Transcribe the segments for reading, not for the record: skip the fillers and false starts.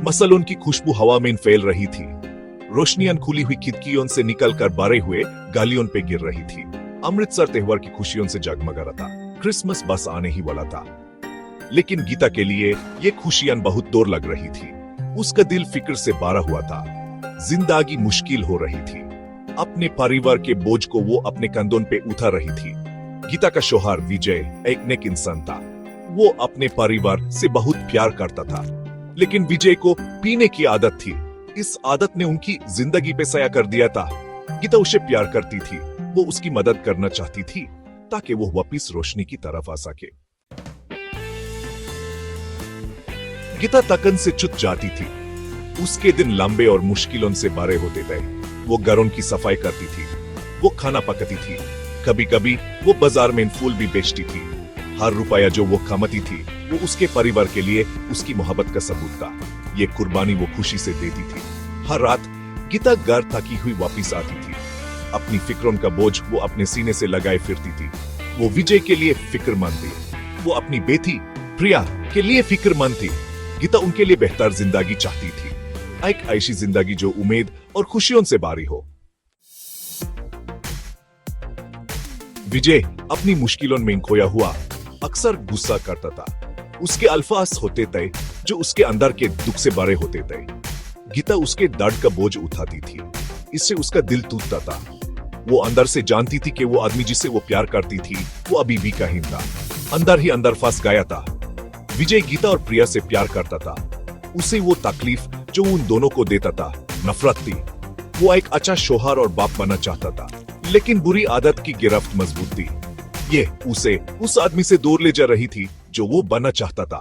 मसलों की खुशबू हवा में फैल रही थी। रोशनियां खुली हुई खिड़कियों से निकलकर बारे हुए गालियों पे गिर रही थी। अमृतसर त्योहार की खुशियों से जगमगा रहा था। क्रिसमस बस आने ही वाला था, लेकिन गीता के लिए ये खुशियां बहुत दूर लग रही थी। उसका दिल फिक्र से भरा हुआ था। जिंदगी मुश्किल हो रही थी। अपने परिवार के बोझ को वो अपने कंधों पे उठा रही थी। गीता का शौहर विजय एक नेक इंसान था। वो अपने परिवार से बहुत प्यार करता था, लेकिन विजय को पीने की आदत थी। इस आदत ने उनकी जिंदगी पे साया कर दिया था। गीता उसे प्यार करती थी। वो उसकी मदद करना चाहती थी ताकि वो वापिस रोशनी की तरफ आ सके। गीता तकन से चुप जाती थी। उसके दिन लंबे और मुश्किलों से भरे होते थे। वो घरों की सफाई करती थी, वो खाना पकाती थी, कभी कभी वो बाजार में फूल भी बेचती थी। हर रुपया जो वो कमाती थी वो उसके परिवार के लिए उसकी मोहब्बत का सबूत था। ये कुर्बानी वो खुशी से देती थी। हर रात गीता घर थकी हुई वापिस आती थी। अपनी फिक्रों का बोझ वो अपने सीने से लगाए फिरती थी। वो विजय के लिए फिक्रमंद थी। वो अपनी बेटी प्रिया के लिए फिक्रमंद थी। गीता उनके लिए बेहतर जिंदगी चाहती थी, एक ऐसी जिंदगी जो उम्मीद और खुशियों से भरी हो। विजय अपनी मुश्किलों में खोया हुआ अक्सर गुस्सा करता था। उसके अल्फाज होते थे जो उसके अंदर के दुख से भरे होते थे। गीता उसके दर्द का बोझ उठाती थी, इससे उसका दिल टूटता था। वो अंदर से जानती थी कि वो आदमी जिससे वो प्यार करती थी वो अभी भी कहीं था, अंदर ही अंदर फंस गया था। विजय गीता और प्रिया से प्यार करता था। उसे वो तकलीफ जो उन दोनों को देता था नफरत थी। वो एक अच्छा शौहर और बाप बनना चाहता था, लेकिन बुरी आदत की गिरफ्त मजबूत थी। ये उसे उस आदमी से दूर ले जा रही थी जो वो बनना चाहता था।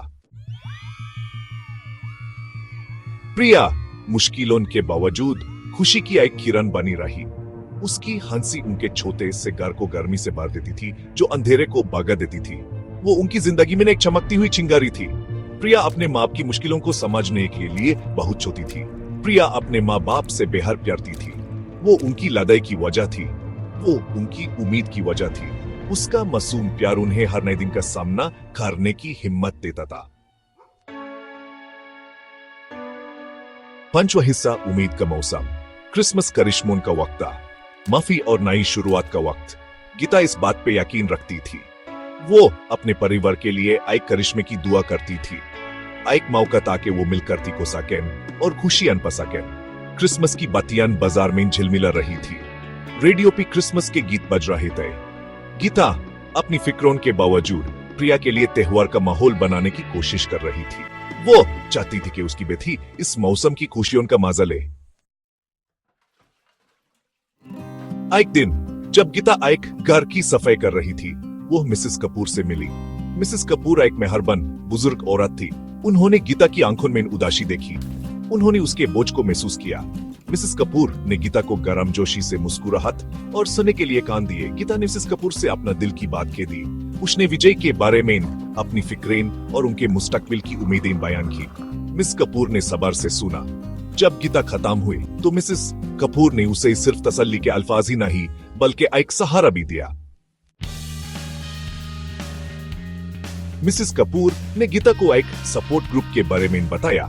प्रिया मुश्किलों के बावजूद खुशी की एक किरण बनी रही। उसकी हंसी उनके छोटे से घर को गर्मी से भर देती थी, जो अंधेरे को भगा देती थी। वो उनकी जिंदगी में एक चमकती हुई चिंगारी थी। प्रिया अपने माँ की मुश्किलों को समझने के लिए बहुत छोटी थी। प्रिया अपने माँ बाप से बेहद प्यारती थी। वो उनकी लड़ाई की वजह थी, वो उनकी उम्मीद की वजह थी। उसका मासूम प्यार उन्हें हर नए दिन का सामना करने की हिम्मत देता था। पांचवा हिस्सा, उम्मीद का मौसम। क्रिसमस करिश्मों का वक्त था, माफी और नई शुरुआत का वक्त। गीता इस बात पे यकीन रखती थी। वो अपने परिवार के लिए एक करिश्मे की दुआ करती थी, एक मौका ताकि वो मिलकर थी को सकें और खुशियां पा सकें। क्रिसमस की बत्तियां बाजार में झिलमिला रही थी। रेडियो पे क्रिसमस के गीत बज रहे थे। गीता अपनी फिक्रों के बावजूद प्रिया के लिए त्योहार का माहौल बनाने की कोशिश कर रही थी। वो चाहती थी कि उसकी बेटी इस मौसम की खुशियों का मजा ले। एक दिन जब गीता एक घर की सफाई कर रही थी, वो मिसेस कपूर से मिली। मिसेस कपूर एक मेहरबान बुजुर्ग औरत थी। उन्होंने गीता की आंखों में उदासी देखी। उन्होंने उसके बोझ को महसूस किया। मिसेस कपूर ने गीता को गर्मजोशी से मुस्कुराहट और सुनने के लिए कान दिए। गीता ने मिसेस कपूर से अपना दिल की बात कह दी। उसने विजय के बारे में अपनी फिक्रें और उनके मुस्तकबिल की उम्मीदें बयान की। मिस कपूर ने सब्र से सुना। जब गीता खत्म हुई तो मिसेस कपूर ने उसे सिर्फ तसल्ली के अल्फाज ही नहीं बल्कि एक सहारा भी दिया। मिसेस कपूर ने गीता को एक सपोर्ट ग्रुप के बारे में बताया,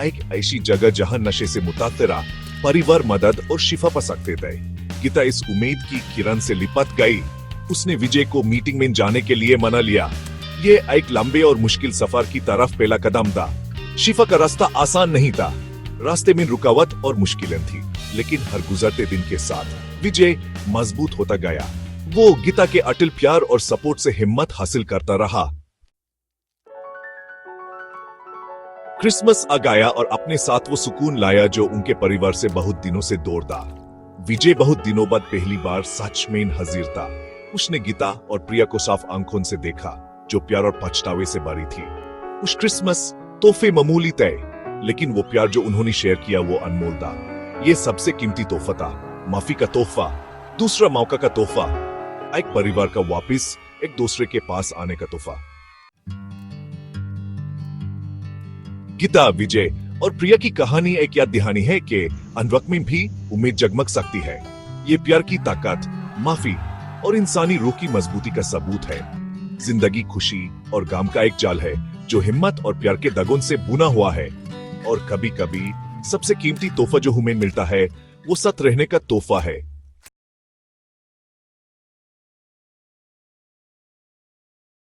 एक ऐसी जगह जहां नशे से मुतासिरा परिवार मदद और शिफा पा सकते थे। गीता इस उम्मीद की किरण से लिपट गई। उसने विजय को मीटिंग में जाने के लिए मना लिया। ये एक लंबे और मुश्किल सफर की तरफ पहला कदम था। शिफा का रास्ता आसान नहीं था। रास्ते में रुकावट और मुश्किलें थी, लेकिन हर गुजरते दिन के साथ विजय मजबूत होता गया। वो गीता के अटल प्यार और सपोर्ट से हिम्मत हासिल करता रहा। क्रिसमस आ गया और अपने साथ वो सुकून लाया जो उनके परिवार से बहुत दिनों से दूर था। विजय बहुत दिनों बाद पहली बार सच में हाजिर था। उसने गीता और प्रिया को साफ आंखों से देखा, जो प्यार और पछतावे से भरी थी। उस क्रिसमस तोहफे मामूली थे, लेकिन वो प्यार जो उन्होंने शेयर किया वो अनमोल था। ये सबसे कीमती तोहफा था। माफी का तोहफा, दूसरा मौका का तोहफा, एक परिवार का वापस एक दूसरे के पास आने का तोहफा। गीता, विजय और प्रिया की कहानी एक याद दहानी है कि अनवक्त में भी उम्मीद जगमग सकती है। ये प्यार की ताकत, माफी और इंसानी रूह की मजबूती का सबूत है। जिंदगी खुशी और गम का एक जाल है जो हिम्मत और प्यार के दगों से बुना हुआ है। और कभी कभी सबसे कीमती तोहफा जो हमें मिलता है वो सत रहने का तोहफा है।